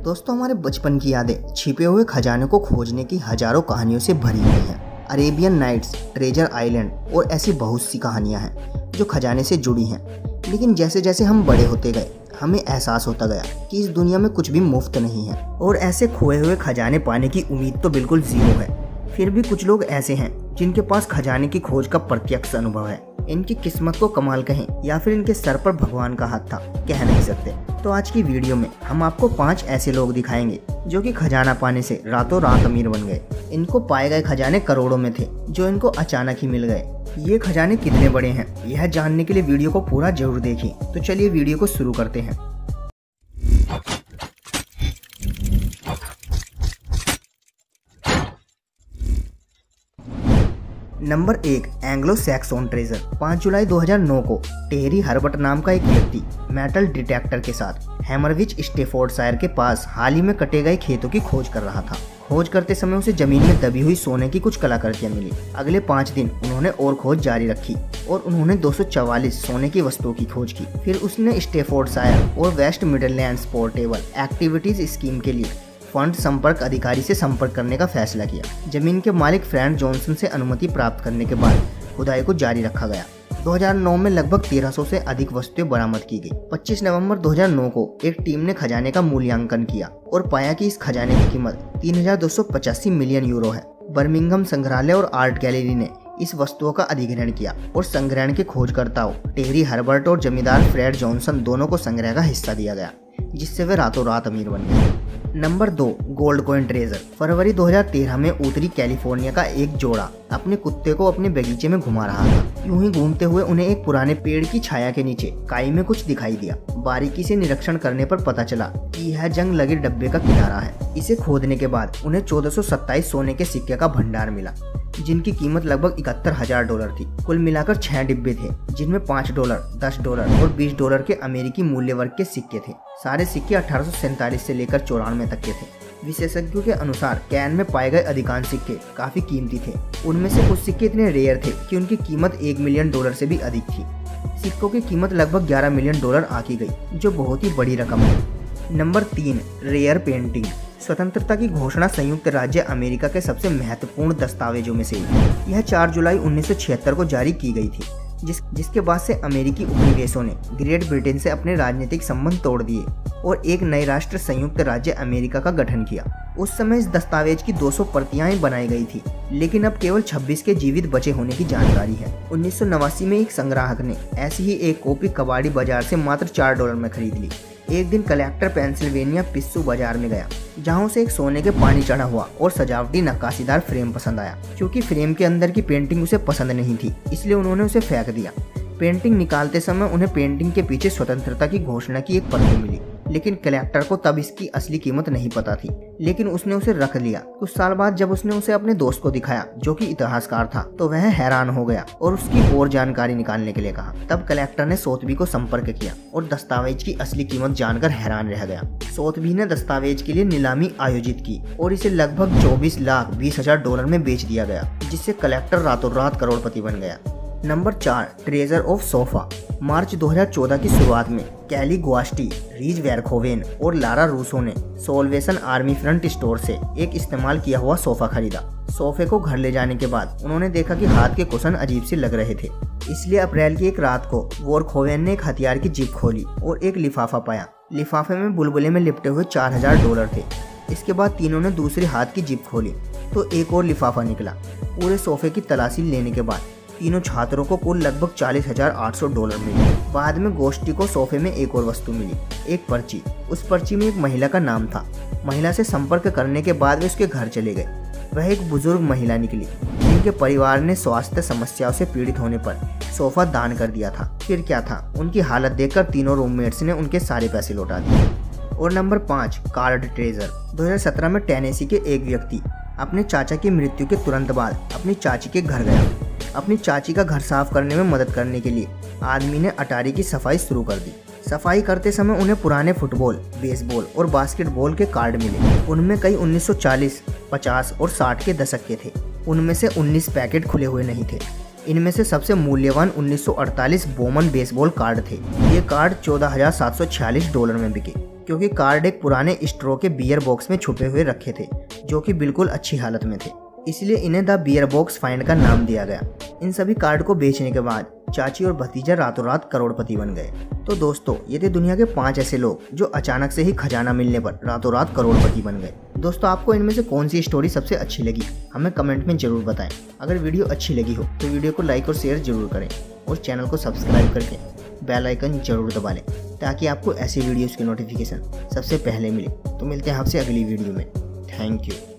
दोस्तों, हमारे बचपन की यादें छिपे हुए खजाने को खोजने की हजारों कहानियों से भरी हुई हैं। अरेबियन नाइट्स, ट्रेजर आइलैंड और ऐसी बहुत सी कहानियां हैं जो खजाने से जुड़ी हैं। लेकिन जैसे जैसे हम बड़े होते गए, हमें एहसास होता गया कि इस दुनिया में कुछ भी मुफ्त नहीं है और ऐसे खोए हुए खजाने पाने की उम्मीद तो बिल्कुल जीरो है। फिर भी कुछ लोग ऐसे हैं जिनके पास खजाने की खोज का प्रत्यक्ष अनुभव है। इनकी किस्मत को कमाल कहें या फिर इनके सर पर भगवान का हाथ था, कह नहीं सकते। तो आज की वीडियो में हम आपको 5 ऐसे लोग दिखाएंगे जो कि खजाना पाने से रातों रात अमीर बन गए। इनको पाए गए खजाने करोड़ों में थे जो इनको अचानक ही मिल गए। ये खजाने कितने बड़े हैं, यह जानने के लिए वीडियो को पूरा जरूर देखें। तो चलिए वीडियो को शुरू करते हैं। Number 1, Anglo Saxon treasure. 5 जुलाई 2009 को टेरी हर्बर्ट नाम का एक व्यक्ति मेटल डिटेक्टर के साथ हैमरविच स्टेफोर्डशायर के पास हाल ही में कटे गए खेतों की खोज कर रहा था। खोज करते समय उसे जमीन में दबी हुई सोने की कुछ कलाकृतियां मिली। अगले 5 दिन उन्होंने और खोज जारी रखी और उन्होंने 244 सोने की वस्तुओं की खोज की। फिर उसने स्टेफोर्डशायर और West Midlands portable activities scheme के लिए फंड संपर्क अधिकारी से संपर्क करने का फैसला किया। जमीन के मालिक फ्रैंक जॉनसन से अनुमति प्राप्त करने के बाद खुदाई को जारी रखा गया। 2009 में लगभग 1300 से अधिक वस्तुएं बरामद की गई। 25 नवंबर 2009 को एक टीम ने खजाने का मूल्यांकन किया और पाया कि इस खजाने की कीमत 3285 मिलियन यूरो है। बर्मिंघम संग्रहालय और आर्ट गैलरी ने इस वस्तुओं का अधिग्रहण किया और संग्रहण के खोजकर्ताओं टेरी हर्बर्ट और जमींदार फ्रेड जॉनसन दोनों को संग्रह का हिस्सा दिया गया, जिससे वे रातों रात अमीर बन गए। Number 2, gold coin treasure. फरवरी 2013 में उत्तरी कैलिफोर्निया का एक जोड़ा अपने कुत्ते को अपने बगीचे में घुमा रहा था। यूं ही घूमते हुए उन्हें एक पुराने पेड़ की छाया के नीचे काई में कुछ दिखाई दिया। बारीकी से निरीक्षण करने पर पता चला कि यह जंग लगे डब्बे का किनारा है। इसे खोदने के बाद उन्हें 1427 सोने के सिक्के का भंडार मिला, जिनकी कीमत लगभग $71,000 थी। कुल मिलाकर 6 डिब्बे थे, जिनमें $5, $10 और $20 के अमेरिकी मूल्य वर्ग के सिक्के थे। सारे सिक्के 1847 से लेकर 94 तक के थे। विशेषज्ञों के अनुसार कैन में पाए गए अधिकांश सिक्के काफी कीमती थे। उनमें से कुछ सिक्के इतने रेयर थे कि उनकी कीमत $1 मिलियन से भी अधिक थी। सिक्कों की कीमत लगभग $11 मिलियन आकी गई, जो बहुत ही बड़ी रकम है। Number 3, rare painting. स्वतंत्रता की घोषणा संयुक्त राज्य अमेरिका के सबसे महत्वपूर्ण दस्तावेजों में से एक। यह 4 जुलाई 1976 को जारी की गई थी, जिसके बाद से अमेरिकी उपनिवेशों ने ग्रेट ब्रिटेन से अपने राजनीतिक संबंध तोड़ दिए और एक नए राष्ट्र संयुक्त राज्य अमेरिका का गठन किया। उस समय इस दस्तावेज की 200 प्रतियां बनाई गई थी, लेकिन अब केवल 26 के जीवित बचे होने की जानकारी है। 1989 में एक संग्राहक ने ऐसी ही एक कॉपी कबाड़ी बाजार से मात्र $4 में खरीद ली। एक दिन कलेक्टर पेंसिल्वेनिया पिस्सू बाजार में गया, जहां उसे एक सोने के पानी चढ़ा हुआ और सजावटी नक्काशीदार फ्रेम पसंद आया। क्योंकि फ्रेम के अंदर की पेंटिंग उसे पसंद नहीं थी, इसलिए उन्होंने उसे फेंक दिया। पेंटिंग निकालते समय उन्हें पेंटिंग के पीछे स्वतंत्रता की घोषणा की एक प्रति मिली, लेकिन कलेक्टर को तब इसकी असली कीमत नहीं पता थी, लेकिन उसने उसे रख लिया। कुछ साल बाद जब उसने उसे अपने दोस्त को दिखाया, जो कि इतिहासकार था, तो वह हैरान हो गया और उसकी और जानकारी निकालने के लिए कहा। तब कलेक्टर ने सोथबी को संपर्क किया और दस्तावेज की असली कीमत जानकर हैरान रह गया। सोथबी ने दस्तावेज के लिए नीलामी आयोजित की और इसे लगभग $24,20,000 में बेच दिया गया, जिससे कलेक्टर रातों रात करोड़पति बन गया। Number 4, treasure of sofa. मार्च 2014 की शुरुआत में कैली ग्वास्टी, रीज वेरखोवेन और लारा रूसो ने सोल्वेशन आर्मी फ्रंट स्टोर से एक इस्तेमाल किया हुआ सोफा खरीदा। सोफे को घर ले जाने के बाद उन्होंने देखा कि हाथ के कुशन अजीब से लग रहे थे, इसलिए अप्रैल की एक रात को वेरखोवेन ने एक हथियार की जिप खोली और एक लिफाफा पाया। लिफाफे में बुलबुले में लिपटे हुए $4,000 थे। इसके बाद तीनों ने दूसरे हाथ की जिप खोली तो एक और लिफाफा निकला। पूरे सोफे की तलाशी लेने के बाद तीनों छात्रों को कुल लगभग $40,800 मिले। बाद में गोष्ठी को सोफे में एक और वस्तु मिली, एक पर्ची। उस पर्ची में एक महिला का नाम था। महिला से संपर्क करने के बाद वे उसके घर चले गए। वह एक बुजुर्ग महिला निकली, जिनके परिवार ने स्वास्थ्य समस्याओं से पीड़ित होने पर सोफा दान कर दिया था। फिर क्या था, उनकी हालत देखकर तीनों रूममेट्स ने उनके सारे पैसे लौटा दिए। और नंबर 5, कार्ड ट्रेजर। 2017 में टेनेसी के एक व्यक्ति अपने चाचा की मृत्यु के तुरंत बाद अपनी चाची के घर गया। अपनी चाची का घर साफ करने में मदद करने के लिए आदमी ने अटारी की सफाई शुरू कर दी। सफाई करते समय उन्हें पुराने फुटबॉल, बेसबॉल और बास्केटबॉल के कार्ड मिले। उनमें कई 1940, 50 और 60 के दशक के थे। उनमें से 19 पैकेट खुले हुए नहीं थे। इनमें से सबसे मूल्यवान 1948 बोमन बेसबॉल कार्ड थे। ये कार्ड $14,746 में बिके। क्योंकि कार्ड एक पुराने स्ट्रॉ के बियर बॉक्स में छुपे हुए रखे थे जो कि बिल्कुल अच्छी हालत में थे, इसलिए इन्हें द बियर बॉक्स फाइंड का नाम दिया गया। इन सभी कार्ड को बेचने के बाद चाची और भतीजा रातों रात करोड़पति बन गए। तो दोस्तों, ये थे दुनिया के 5 ऐसे लोग जो अचानक से ही खजाना मिलने पर रातों रात करोड़पति बन गए। दोस्तों, आपको इनमें से कौन सी स्टोरी सबसे अच्छी लगी हमें कमेंट में जरूर बताएं। अगर वीडियो अच्छी लगी हो तो वीडियो को लाइक और शेयर जरूर करें और चैनल को सब्सक्राइब करके बेल आइकन जरूर दबा लें ताकि आपको ऐसी वीडियोस की नोटिफिकेशन सबसे पहले मिले। तो मिलते हैं आपसे अगली वीडियो में। Thank you.